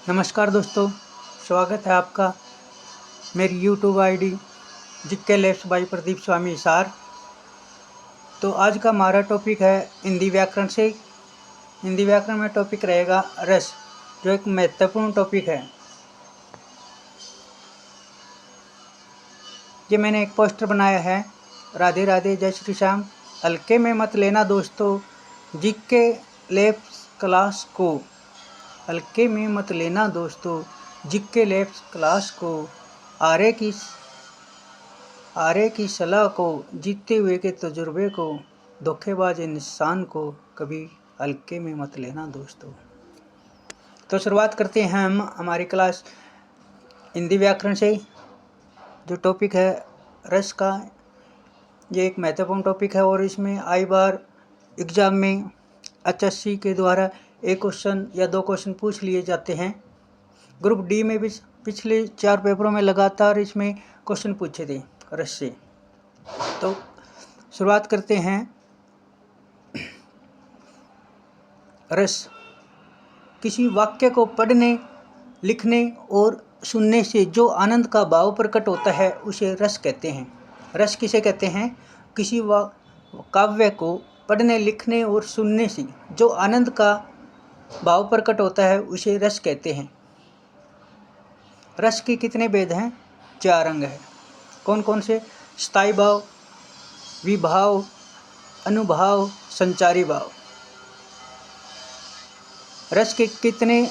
नमस्कार दोस्तों, स्वागत है आपका मेरी YouTube ID GK Labs by Pradeep Swami Hisar. तो आज का हमारा टॉपिक है हिंदी व्याकरण से। हिंदी व्याकरण में टॉपिक रहेगा रस, जो एक महत्वपूर्ण टॉपिक है। ये मैंने एक पोस्टर बनाया है, राधे राधे जय श्री श्याम, हल्के में मत लेना दोस्तों जीके लैब्स क्लास को। हल्के में मत लेना दोस्तों जीके लैब्स क्लास को, आरे की सलाह को, जीतते हुए के तजुर्बे को, धोखेबाज इंसान को कभी हल्के में मत लेना दोस्तों। तो शुरुआत करते हैं हम हमारी क्लास हिंदी व्याकरण से। जो टॉपिक है रस का, ये एक महत्वपूर्ण टॉपिक है और इसमें आई बार एग्ज़ाम में HSC के द्वारा एक क्वेश्चन या 2 क्वेश्चन पूछ लिए जाते हैं। ग्रुप डी में भी पिछले 4 पेपरों में लगातार इसमें क्वेश्चन पूछे थे रस से। तो शुरुआत करते हैं। रस किसी वाक्य को पढ़ने, लिखने और सुनने से जो आनंद का भाव प्रकट होता है उसे रस कहते हैं। रस किसे कहते हैं? किसी काव्य को पढ़ने, लिखने और सुनने से जो आनंद का भाव प्रकट होता है उसे रस कहते हैं। रस के कितने भेद हैं? 4 अंग हैं। कौन कौन से? स्थायी भाव, विभाव, अनुभाव, संचारी भाव। रस के कितने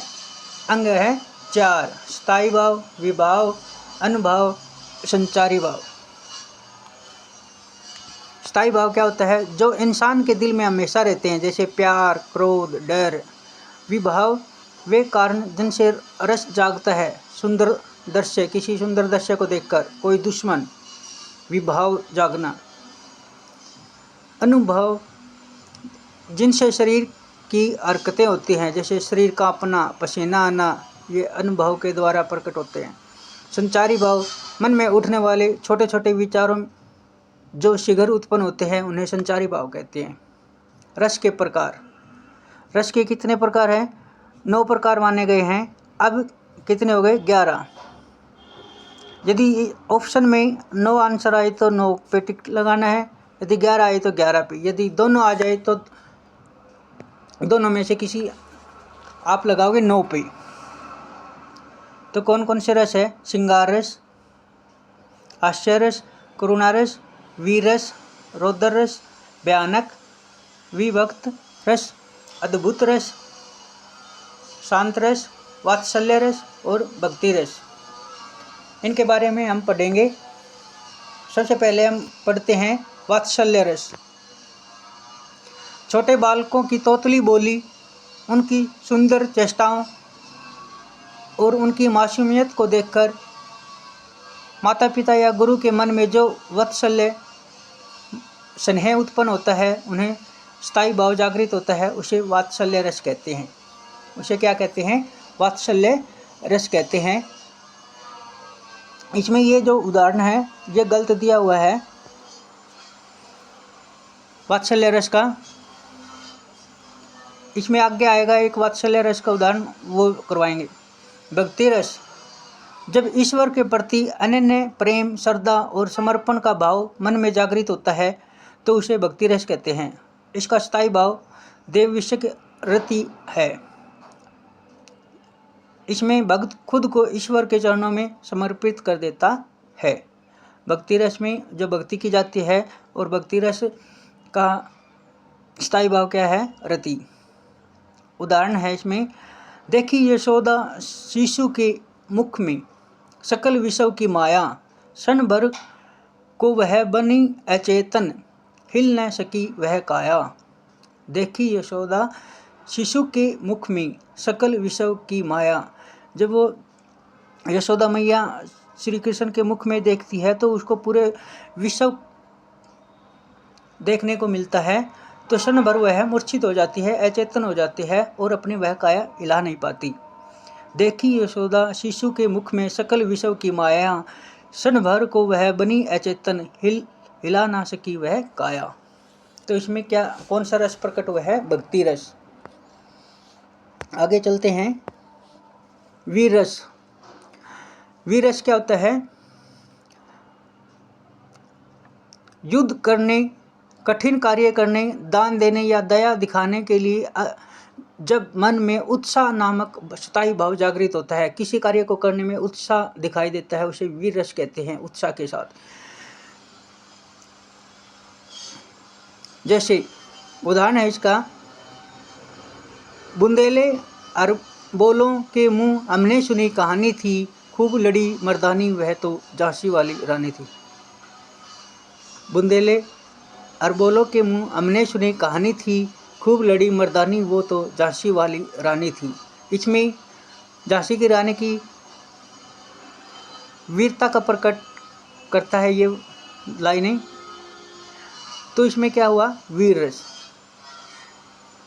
अंग हैं? 4। स्थायी भाव, विभाव, अनुभाव, संचारी भाव। स्थायी भाव क्या होता है? जो इंसान के दिल में हमेशा रहते हैं, जैसे प्यार, क्रोध, डर। विभाव वे कारण जिनसे रस जागता है। सुंदर दृश्य, किसी सुंदर दृश्य को देखकर कोई दुश्मन, विभाव जागना। अनुभव जिनसे शरीर की हरकतें होती हैं, जैसे शरीर कांपना, पसीना आना, ये अनुभव के द्वारा प्रकट होते हैं। संचारी भाव मन में उठने वाले छोटे छोटे विचारों जो शीघ्र उत्पन्न होते हैं उन्हें संचारी भाव कहते हैं। रस के प्रकार। रस के कितने प्रकार हैं? 9 प्रकार माने गए हैं। अब कितने हो गए? 11। यदि ऑप्शन में 9 आंसर आए तो 9 पे टिक लगाना है, यदि 11 आए तो 11 पे, यदि दोनों आ जाए तो दोनों में से किसी आप लगाओगे 9 पे। तो कौन कौन से रस है? श्रृंगार रस, हास्य रस, करुणा रस, वीर रस, रौद्र रस, भयानक, विभक्त रस, अद्भुत रस, शांत रस, वात्सल्य रस और भक्ति रस। इनके बारे में हम पढ़ेंगे। सबसे पहले हम पढ़ते हैं वात्सल्य रस। छोटे बालकों की तोतली बोली, उनकी सुंदर चेष्टाओं और उनकी मासूमियत को देखकर माता पिता या गुरु के मन में जो वात्सल्य स्नेह उत्पन्न होता है, उन्हें स्थायी भाव जागृत होता है, उसे वात्सल्य रस कहते हैं। उसे क्या कहते हैं? वात्सल्य रस कहते हैं। इसमें ये जो उदाहरण है ये गलत दिया हुआ है वात्सल्य रस का। इसमें आगे आएगा एक वात्सल्य रस का उदाहरण, वो करवाएंगे। भक्ति रस जब ईश्वर के प्रति अनन्य प्रेम, श्रद्धा और समर्पण का भाव मन में जागृत होता है तो उसे भक्ति रस कहते हैं। इसका स्थायी भाव देवविषयक रति है। इसमें भक्त खुद को ईश्वर के चरणों में समर्पित कर देता है। भक्ति रस में जो भक्ति की जाती है, और भक्ति रस का स्थायी भाव क्या है? रति। उदाहरण है इसमें, देखी यशोदा शिशु के मुख में सकल विषय की माया, क्षण भर को वह बनी अचेतन, हिल न सकी वह काया। देखी यशोदा शिशु के मुख में सकल विषय की माया। जब वो यशोदा मैया श्री कृष्ण के मुख में देखती है तो उसको पूरे विश्व देखने को मिलता है, तो क्षण भर वह मूर्छित हो जाती है, अचेतन हो जाती है और अपनी वह काया हिला नहीं पाती। देखी यशोदा शिशु के मुख में सकल विषय की माया, क्षण भर को वह बनी अचेतन, हिला ना सकी वह काया। तो इसमें क्या, कौन सा रस प्रकट हुआ है? भक्ति रस। आगे चलते हैं। वीर रस। वीर रस क्या होता है? युद्ध करने, कठिन कार्य करने, दान देने या दया दिखाने के लिए जब मन में उत्साह नामक स्थायी भाव जागृत होता है, किसी कार्य को करने में उत्साह दिखाई देता है, उसे वीर रस कहते हैं, उत्साह के साथ। जैसे उदाहरण है इसका, बुंदेले अरबोलों के मुंह हमने सुनी कहानी थी, खूब लड़ी मर्दानी वह तो झांसी वाली रानी थी। बुंदेले अरबोलों के मुंह हमने सुनी कहानी थी, खूब लड़ी मर्दानी वो तो झांसी वाली रानी थी। इसमें झांसी की रानी की वीरता का प्रकट करता है ये लाइनें। तो इसमें क्या हुआ? वीर रस।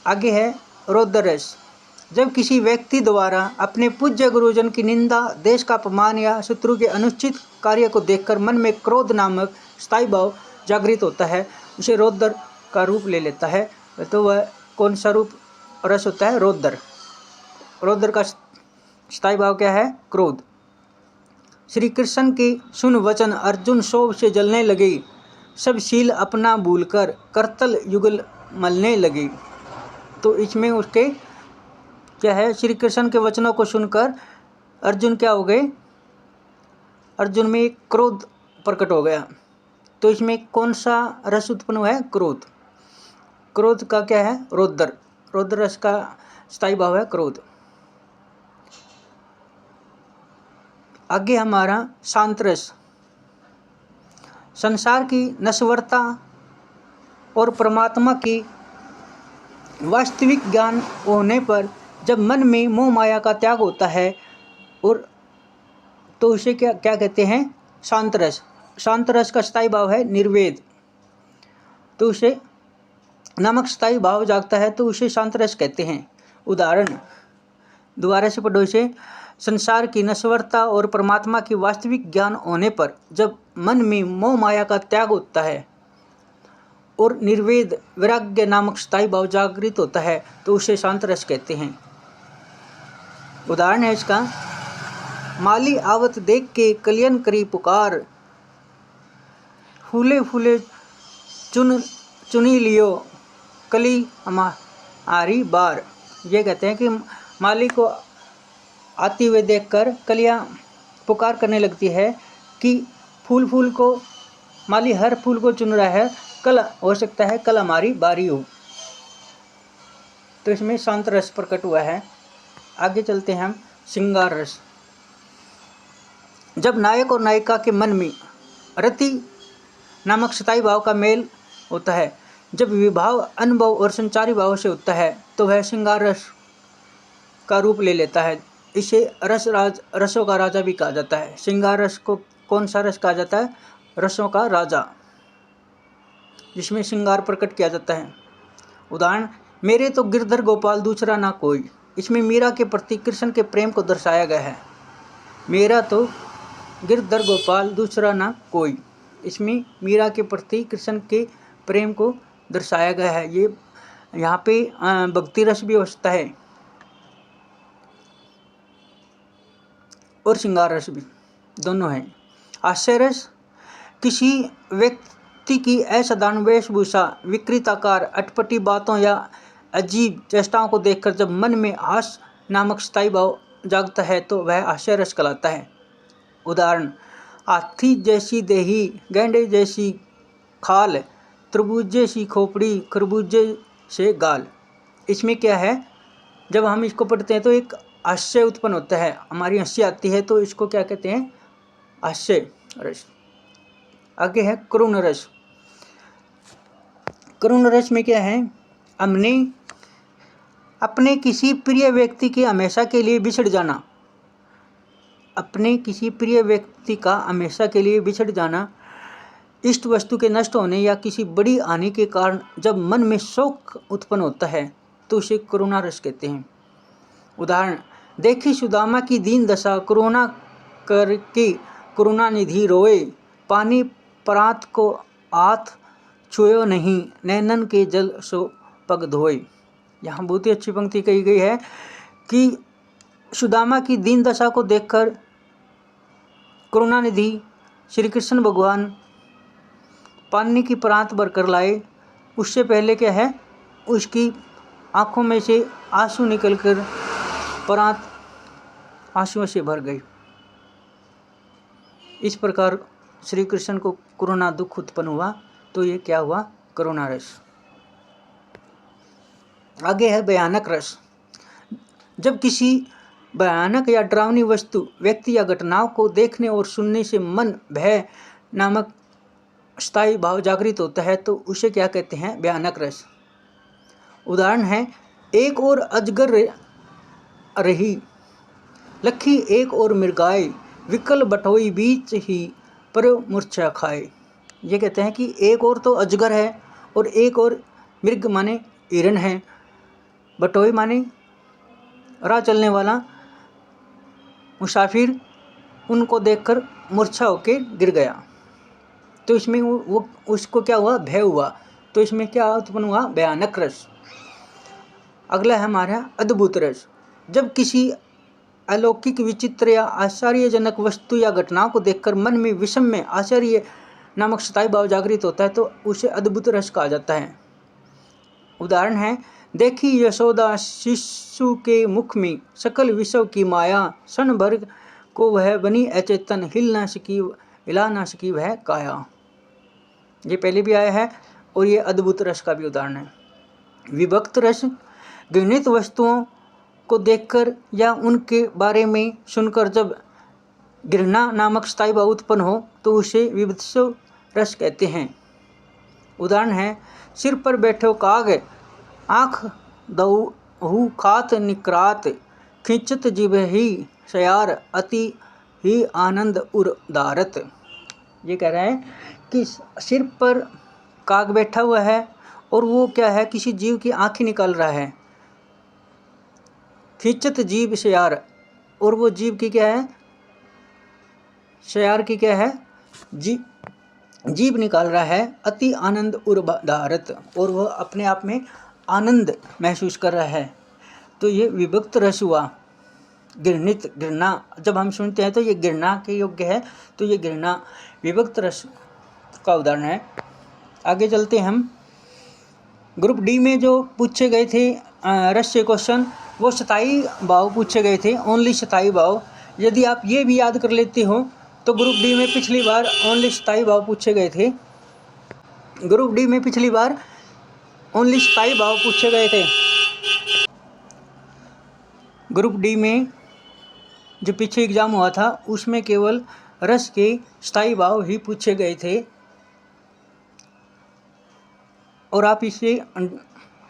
आगे है रौद्र रस। जब किसी व्यक्ति द्वारा अपने पूज्य गुरुजन की निंदा, देश का अपमान या शत्रु के अनुचित कार्य को देखकर मन में क्रोध नामक स्थायी भाव जागृत होता है, उसे रौद्र का रूप ले लेता है। तो वह कौन सा रूप रस होता है? रौद्र। रौद्र का स्थायी भाव क्या है? क्रोध। श्री कृष्ण के सुन वचन अर्जुन शोभ से जलने लगे, सब शील अपना भूलकर करतल युगल मलने लगे। तो इसमें उसके क्या है? श्री कृष्ण के वचनों को सुनकर अर्जुन क्या हो गए? अर्जुन में एक क्रोध प्रकट हो गया। तो इसमें कौन सा रस उत्पन्न हुआ है? क्रोध। क्रोध का क्या है? रौद्र। रौद्र रस का स्थायी भाव है क्रोध। आगे हमारा शांत रस। संसार की नश्वरता और परमात्मा की वास्तविक ज्ञान होने पर जब मन में मोह माया का त्याग होता है, और तो उसे क्या कहते हैं? शांत रस। शांत रस का स्थायी भाव है निर्वेद। तो उसे नामक स्थायी भाव जागता है तो उसे शांत रस कहते हैं। उदाहरण दोबारा से पढ़ो इसे। संसार की नश्वरता और परमात्मा की वास्तविक ज्ञान होने पर जब मन में मोह माया का त्याग होता है और निर्वेद वैराग्य नामक स्थायी भाव जागृत होता है तो उसे शांत रस कहते हैं। उदाहरण है इसका, माली आवत देख के कलियन करी पुकार, फूले फूले चुनी लियो कली हमारी बार। ये कहते हैं कि माली को आती हुए देखकर कलियां पुकार करने लगती है कि फूल को, माली हर फूल को चुन रहा है, कल हो सकता है कल हमारी बारी हो। तो इसमें शांत रस प्रकट हुआ है। आगे चलते हैं हम श्रृंगार रस। जब नायक और नायिका के मन में रति नामक स्थायी भाव का मेल होता है, जब विभाव अनुभव और संचारी भाव से होता है तो वह श्रृंगार रस का रूप ले लेता है। इसे रसों का राजा भी कहा जाता है। श्रृंगार रस को कौन सा रस कहा जाता है? रसों का राजा, जिसमें श्रृंगार प्रकट किया जाता है। उदाहरण, मेरे तो गिरधर गोपाल दूसरा ना कोई। इसमें मीरा के प्रति कृष्ण के प्रेम को दर्शाया गया है। मेरा तो गिरधर गोपाल दूसरा ना कोई, इसमें मीरा के प्रति कृष्ण के प्रेम को दर्शाया गया है। ये यहाँ पे भक्ति रस भी होता है और श्रृंगार रस भी, दोनों हैं। हास्य रस, किसी व्यक्ति की असाधारण वेशभूषा, विकृत आकार, अटपटी बातों या अजीब चेष्टाओं को देखकर जब मन में हास्य नामक स्थायी भाव जागता है तो वह हास्य रस कहलाता है। उदाहरण, हाथी जैसी देही, गेंडे जैसी खाल, तरबूजे सी खोपड़ी, खरबूजे से गाल। इसमें क्या है? जब हम इसको पढ़ते हैं तो एक हास्य उत्पन्न होता है, हमारी हंसी आती है, तो इसको क्या कहते हैं? हास्य रस। आगे है करुण रस। करुण रस में क्या है? हमने अपने किसी प्रिय व्यक्ति के हमेशा के लिए बिछड़ जाना, अपने किसी प्रिय व्यक्ति का हमेशा के लिए बिछड़ जाना, इष्ट वस्तु के नष्ट होने या किसी बड़ी हानि के कारण जब मन में शोक उत्पन्न होता है तो उसे करुणा रस कहते हैं। उदाहरण, देखी सुदामा की दीन दशा, करुणा करके करुणा निधि रोए, पानी परात को हाथ छुयो नहीं, नैनन के जल सो पग धोए। यहाँ बहुत ही अच्छी पंक्ति कही गई है कि सुदामा की दीन दशा को देखकर करुणानिधि श्री कृष्ण भगवान पानी की प्रांत भरकर लाए। उससे पहले क्या है, उसकी आंखों में से आंसू निकलकर प्रांत आंसुओं से भर गई। इस प्रकार श्री कृष्ण को करुणा दुख उत्पन्न हुआ, तो ये क्या हुआ, करुणा रस। आगे है भयानक रस। जब किसी भयानक या डरावनी वस्तु, व्यक्ति या घटनाओं को देखने और सुनने से मन भय नामक स्थायी भाव जागृत होता है, तो उसे क्या कहते हैं, भयानक रस। उदाहरण है, एक और अजगर रही, लखी एक और मृगाए, विकल बटोई बीच ही पर मूर्छा खाए। ये कहते हैं कि एक और तो अजगर है और एक और मृग माने हिरण है, बटोई माने राह चलने वाला मुसाफिर, उनको देखकर मूर्छा होके गिर गया। तो इसमें वो उसको क्या हुआ, भय हुआ। तो इसमें क्या उत्पन्न हुआ, भयानक रस। अगला है हमारा अद्भुत रस। जब किसी अलौकिक, विचित्र या आश्चर्यजनक वस्तु या घटनाओं को देखकर मन में विषम आश्चर्य नामक स्थायी भाव जागृत होता है, तो उसे अद्भुत रस कहा जाता है। उदाहरण है, देखी यशोदा शिशु के मुख में सकल विषय की माया, क्षण भर को वह बनी अचेतन, हिला ना सकी वह काया। ये पहले भी आया है और ये अद्भुत रस का भी उदाहरण है। विभक्त रस, घृणित वस्तुओं को देखकर या उनके बारे में सुनकर जब घृणा नामक स्थायी भाव उत्पन्न हो, तो उसे विभत्स रस कहते हैं। उदाहरण है, सिर पर बैठो काग, आँख दहु खात निकरात, खिंचत जिभ ही सयार, अति ही आनंद उदारत। ये कह रहा है कि सिर पर काग बैठा हुआ है और वो क्या है, किसी जीव की आँखें निकाल रहा है। खिंचत जीभ सयार, और वो जीव की क्या है, सयार की क्या है, जीभ निकाल रहा है। अति आनंद उदारत, और वह अपने आप में आनंद महसूस कर रहा है। तो ये विभक्त रस हुआ। घृणित, घृणा जब हम सुनते हैं तो ये घृणा के योग्य है, तो ये घृणा विभक्त रस का उदाहरण है। आगे चलते हम। ग्रुप डी में जो पूछे गए थे रस से क्वेश्चन, वो स्थायी भाव पूछे गए थे, ओनली स्थायी भाव। यदि आप ये भी याद कर लेते हो तो ग्रुप डी में पिछली बार ओनली स्थायी भाव पूछे गए थे। ग्रुप डी में पिछली बार ओनली स्थायी भाव पूछे गए थे। ग्रुप डी में जो पीछे एग्जाम हुआ था उसमें केवल रस के स्थायी भाव ही पूछे गए थे, और आप इसे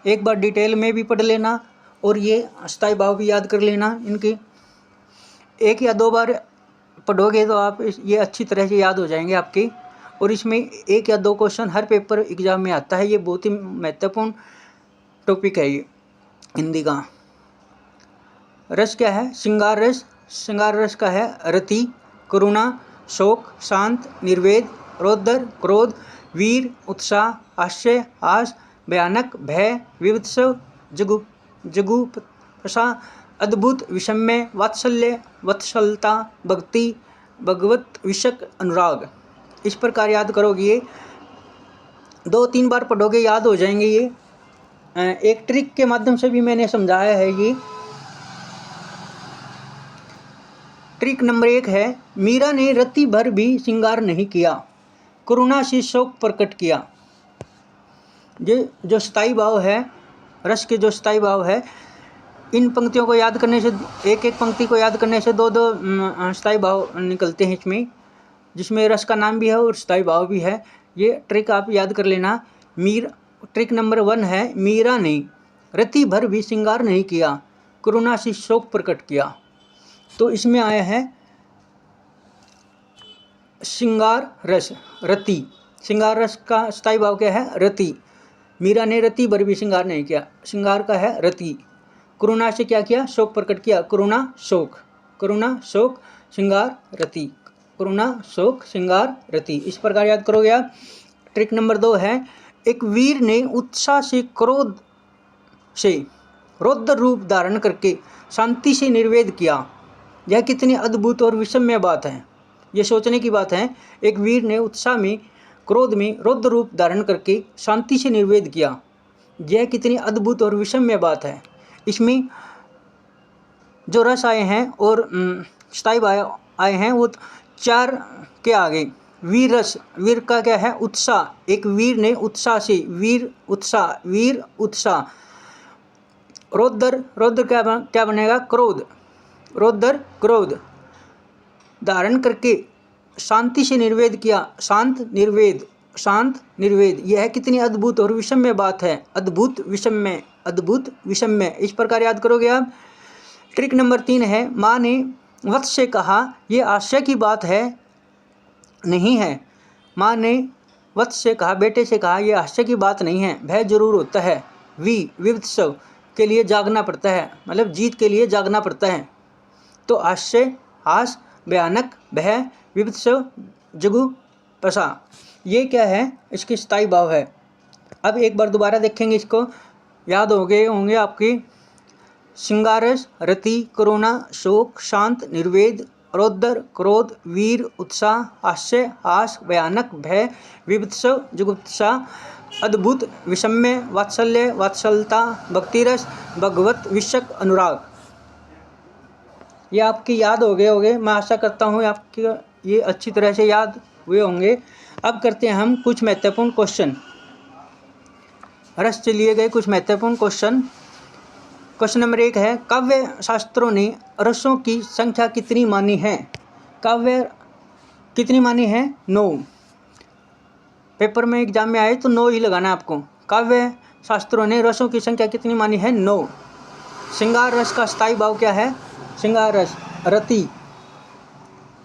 एक बार डिटेल में भी पढ़ लेना और ये स्थायी भाव भी याद कर लेना। इनके एक या दो बार पढ़ोगे तो आप ये अच्छी तरह से याद हो जाएंगे आपके। और इसमें एक या दो क्वेश्चन हर पेपर एग्जाम में आता है। ये बहुत ही महत्वपूर्ण टॉपिक है ये हिंदी का। रस क्या है, श्रृंगार रस। श्रृंगार रस का है रति, करुणा, शोक, शांत, निर्वेद, रौद्र, क्रोध, वीर, उत्साह, हास्य, हास, भयानक, भय, विभत्स, जुगुप्सा, अद्भुत, विषम्य, वात्सल्य, वत्सलता, भक्ति, भगवत विषक, अनुराग। इस प्रकार याद करोगे, ये 2-3 बार पढ़ोगे याद हो जाएंगे। ये एक ट्रिक के माध्यम से भी मैंने समझाया है। ये ट्रिक नंबर 1 है, मीरा ने रति भर भी श्रृंगार नहीं किया, करुणा से शोक प्रकट किया। ये जो स्थायी भाव है, रस के जो स्थायी भाव है, इन पंक्तियों को याद करने से, एक एक पंक्ति को याद करने से 2-2 स्थायी भाव निकलते हैं इसमें, जिसमें रस का नाम भी है और स्थायी भाव भी है। ये ट्रिक आप याद कर लेना। ट्रिक नंबर 1 है, मीरा ने रति भर भी श्रृंगार नहीं किया, करुणा से शोक प्रकट किया। तो इसमें आया है श्रृंगार रस, रति। श्रृंगार रस का स्थायी भाव क्या है, रति। मीरा ने रति भर भी श्रृंगार नहीं किया, श्रृंगार का है रति। करुणा से क्या किया, शोक प्रकट किया, करुणा शोक, करुणा शोक श्रृंगार रति, करुणा शोक श्रृंगार रति। इस प्रकार याद करोगे आप। ट्रिक नंबर 2 है, एक वीर ने उत्साह से, क्रोध से रौद्र रूप धारण करके शांति से निर्वेद किया। यह कितनी अद्भुत और विषम्य बात है। ये सोचने की बात है। एक वीर ने उत्साह में, क्रोध में रौद्र रूप धारण करके शांति से निर्वेद किया। यह कितनी अद्भुत और विषम्य बात है। इसमें जो रस आए हैं और स्थायी भाव आए हैं वो 4 के आगे। वीर रस, वीर का क्या है? उत्साह। एक वीर ने उत्साह से, वीर उत्साह। रौद्र, रौद्र क्या बनेगा? क्रोध। रौद्र क्रोध धारण करके शांति से निर्वेद किया। शांत निर्वेद, शांत निर्वेद। यह कितनी अद्भुत और विषम्य बात है। अद्भुत विषम्य, अद्भुत विषम्य। इस प्रकार याद करोगे आप। ट्रिक नंबर 3 है, माँ ने वत्स से कहा यह आश्चर्य की बात है नहीं है। माँ ने वत्स से कहा, बेटे से कहा, यह आश्चर्य की बात नहीं है, भय जरूर होता है। विवित्सव के लिए जागना पड़ता है, मतलब जीत के लिए जागना पड़ता है। तो आश्चर्य, हास, भयानक, भय, विवित्सव, जुगुप्सा, ये क्या है? इसके स्थायी भाव है। अब एक बार दोबारा देखेंगे इसको, याद होंगे आपकी। श्रृंगारस, रति, करुणा, शोक, शांत, निर्वेद, रौद्र, क्रोध, वीर, उत्साह, हास्य, हास, भयानक, भय, विवित्सव, जुगुप्सा, अद्भुत, विषम्य, वात्सल्य, वात्सलता, भक्तिरस, भगवत विषक, अनुराग। ये आपकी याद हो गए होंगे। मैं आशा करता हूँ आपके ये अच्छी तरह से याद हुए होंगे। अब करते हैं हम कुछ महत्वपूर्ण क्वेश्चन, रस से लिए गए कुछ महत्वपूर्ण क्वेश्चन। क्वेश्चन नंबर 1 है, काव्य शास्त्रों ने रसों की संख्या कितनी मानी है? काव्य कितनी मानी है? 9। पेपर में एग्जाम में आए तो 9 ही लगाना आपको। काव्य शास्त्रों ने रसों की संख्या कितनी मानी है? 9। श्रृंगार रस का स्थायी भाव क्या है? श्रृंगार रस, रति।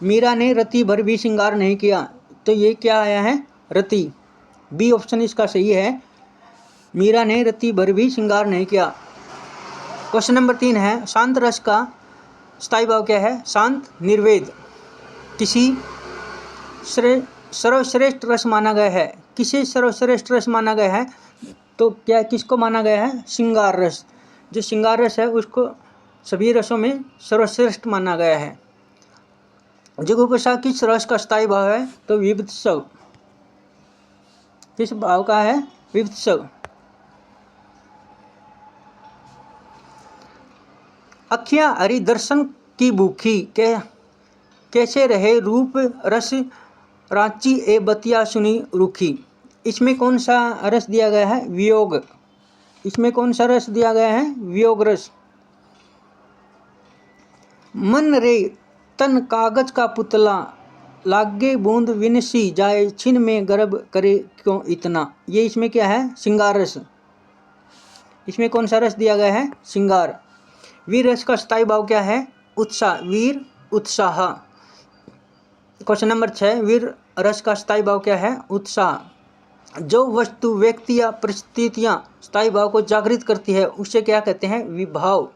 मीरा ने रति भर भी श्रृंगार नहीं किया, तो ये क्या आया है? रति। बी ऑप्शन इसका सही है, मीरा ने रति भर भी श्रृंगार नहीं किया। क्वेश्चन नंबर 3 है, शांत रस का स्थायी भाव क्या है? शांत निर्वेद। किसी सर्वश्रेष्ठ रस माना गया है। किसे सर्वश्रेष्ठ रस माना गया है? तो क्या किसको माना गया है? श्रृंगार रस। जो श्रृंगार रस है उसको सभी रसों में सर्वश्रेष्ठ माना गया है। जुगुप्सा किस रस का स्थायी भाव है? तो विवित्सव। किस भाव का है? विवित्सव। अखियां हरि दर्शन की भूखी, कैसे रहे रूप रस रांची ए बतिया सुनी रूखी। इसमें कौन सा रस दिया गया है? वियोग। इसमें कौन सा रस दिया गया है? वियोग रस। मन रे तन कागज का पुतला, लागे बूंद विनसी जाए छिन में गर्भ करे क्यों इतना। ये इसमें क्या है? श्रृंगार रस। इसमें कौन सा रस दिया गया है? श्रृंगार। वीर रस का स्थायी भाव क्या है? उत्साह। वीर उत्साह। क्वेश्चन नंबर 6, वीर रस का स्थायी भाव क्या है? उत्साह। जो वस्तु, व्यक्ति या परिस्थितियां स्थायी भाव को जागृत करती है उसे क्या कहते हैं? विभाव।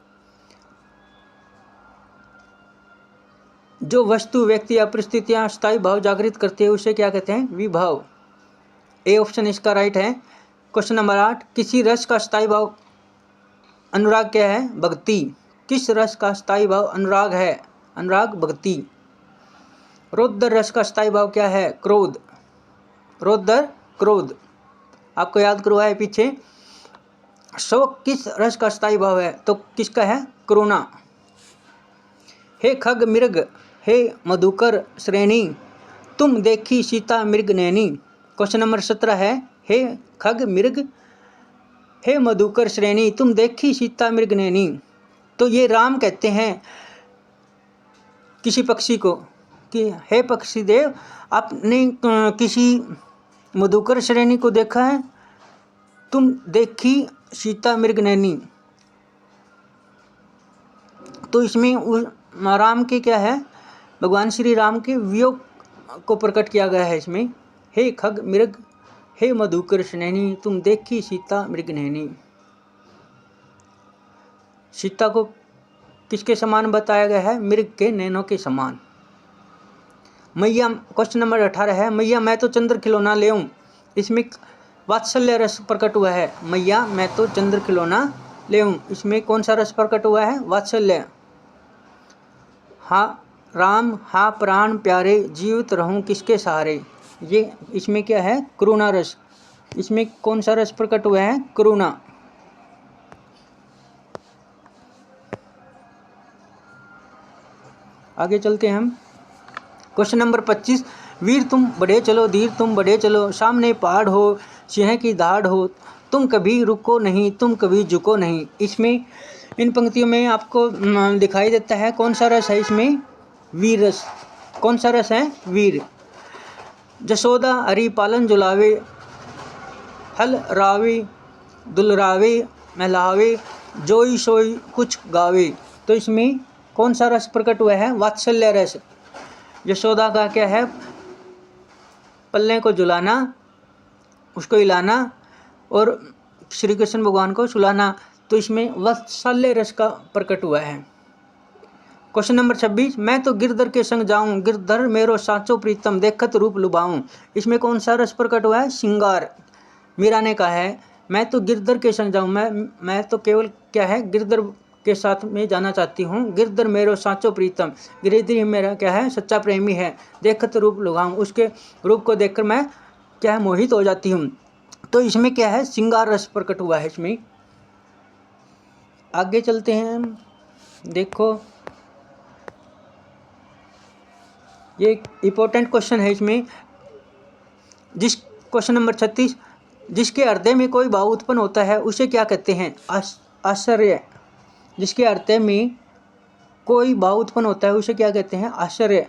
जो वस्तु, व्यक्ति या परिस्थितियां स्थायी भाव जागृत करती है उसे क्या कहते हैं? विभाव। ए ऑप्शन इसका राइट है। क्वेश्चन नंबर 8, किसी रस का स्थायी भाव अनुराग क्या है? भक्ति। किस रस का स्थायी भाव अनुराग है? अनुराग, भक्ति। रौद्र रस का स्थायी भाव क्या है? क्रोध। रौद्र, क्रोध। आपको याद करवाया पीछे। शोक किस रस का स्थायी भाव है? तो किसका है? करुणा। हे खग मृग, हे मधुकर श्रेणी, तुम देखी सीता मृग नैनी। क्वेश्चन नंबर 17 है, हे खग मृग, हे मधुकर श्रेणी, तुम देखी सीता मृग नैनी। तो ये राम कहते हैं किसी पक्षी को कि हे पक्षी देव, आपने किसी मधुकर श्रेणी को देखा है? तुम देखी सीता मृग नैनी। तो इसमें राम के क्या है? भगवान श्री राम के वियोग को प्रकट किया गया है इसमें। हे खग मृग, हे मधुकर श्रेणी, तुम देखी सीता मृग नैनी। सीता को किसके समान बताया गया है? मृग के नैनों के समान। मैया, क्वेश्चन नंबर 18 है, मैया मैं तो चंद्र खिलौना लेऊं। इसमें वात्सल्य रस प्रकट हुआ है। मैया मैं तो चंद्र खिलौना लेऊं, इसमें कौन सा रस प्रकट हुआ है? वात्सल्य। हाँ राम हाँ प्राण प्यारे, जीवित रहूं किसके सहारे, ये इसमें क्या है? करुणा रस। इसमें कौन सा रस प्रकट हुआ है? करुणा। आगे चलते हैं हम। क्वेश्चन नंबर 25, वीर तुम बढ़े चलो, धीर तुम बढ़े चलो, सामने पहाड़ हो, सिंह की दहाड़ हो, तुम कभी रुको नहीं, तुम कभी झुको नहीं। इसमें इन पंक्तियों में आपको दिखाई देता है कौन सा रस है? इसमें वीर रस। कौन सा रस है? वीर। जसोदा हरि पालन जुलावे, हल रावे दुलरावे महलावे, जोई सोई कुछ गावे। तो इसमें कौन सा रस प्रकट हुआ है? वात्सल्य रस। यशोदा का क्या है? पल्ले को झुलाना, उसको हिलाना और श्री कृष्ण भगवान को सुलाना। तो इसमें वात्सल्य रस का प्रकट हुआ है। क्वेश्चन नंबर 26, मैं तो गिरधर के संग जाऊं, गिरधर मेरो साचो प्रीतम, देखत रूप लुभाऊं। इसमें कौन सा रस प्रकट हुआ है? श्रृंगार। मीरा ने कहा है मैं तो गिरधर के संग जाऊं, मैं तो केवल क्या है? गिरधर के साथ में जाना चाहती हूँ। गिरधर मेरो साचो प्रीतम, गिरधर ही मेरा क्या है? सच्चा प्रेमी है। देखत रूप लुभाऊं, उसके रूप को देखकर मैं क्या है? मोहित हो जाती हूँ। तो इसमें क्या है? श्रृंगार रस प्रकट हुआ है इसमें। आगे चलते हैं हम। देखो ये इंपॉर्टेंट क्वेश्चन है इसमें। जिस क्वेश्चन नंबर 36, जिसके हृदय में कोई भाव उत्पन्न होता है उसे क्या कहते हैं? आश्चर्य। जिसके हृदय में कोई भाव उत्पन्न होता है उसे क्या कहते हैं? आश्चर्य।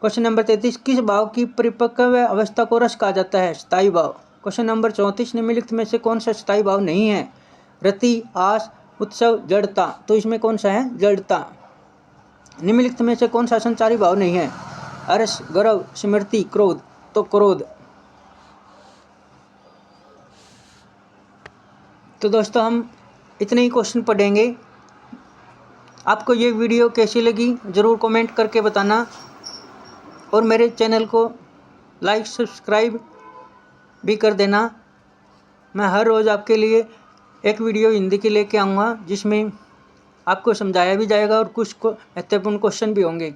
क्वेश्चन नंबर 33, किस भाव की परिपक्व अवस्था को रस कहा जाता है? स्थायी भाव। क्वेश्चन नंबर 34, निम्नलिखित में से कौन सा स्थायी भाव नहीं है? रति, आस, उत्सव, जड़ता। तो इसमें कौन सा है? जड़ता। निम्नलिखित में से कौन सा संचारी भाव नहीं है? हर्ष, गर्व, स्मृति, क्रोध। तो क्रोध। तो दोस्तों हम इतने ही क्वेश्चन पढ़ेंगे। आपको ये वीडियो कैसी लगी ज़रूर कमेंट करके बताना और मेरे चैनल को लाइक सब्सक्राइब भी कर देना। मैं हर रोज़ आपके लिए एक वीडियो हिंदी की लेके आऊँगा जिसमें आपको समझाया भी जाएगा और कुछ महत्वपूर्ण क्वेश्चन भी होंगे।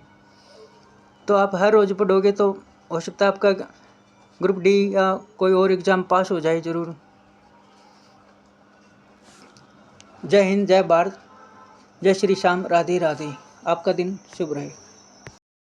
तो आप हर रोज़ पढ़ोगे तो हो सकता है आपका ग्रुप डी या कोई और एग्ज़ाम पास हो जाए ज़रूर। जय हिंद, जय भारत, जय श्री श्याम, राधे राधे। आपका दिन शुभ रहे।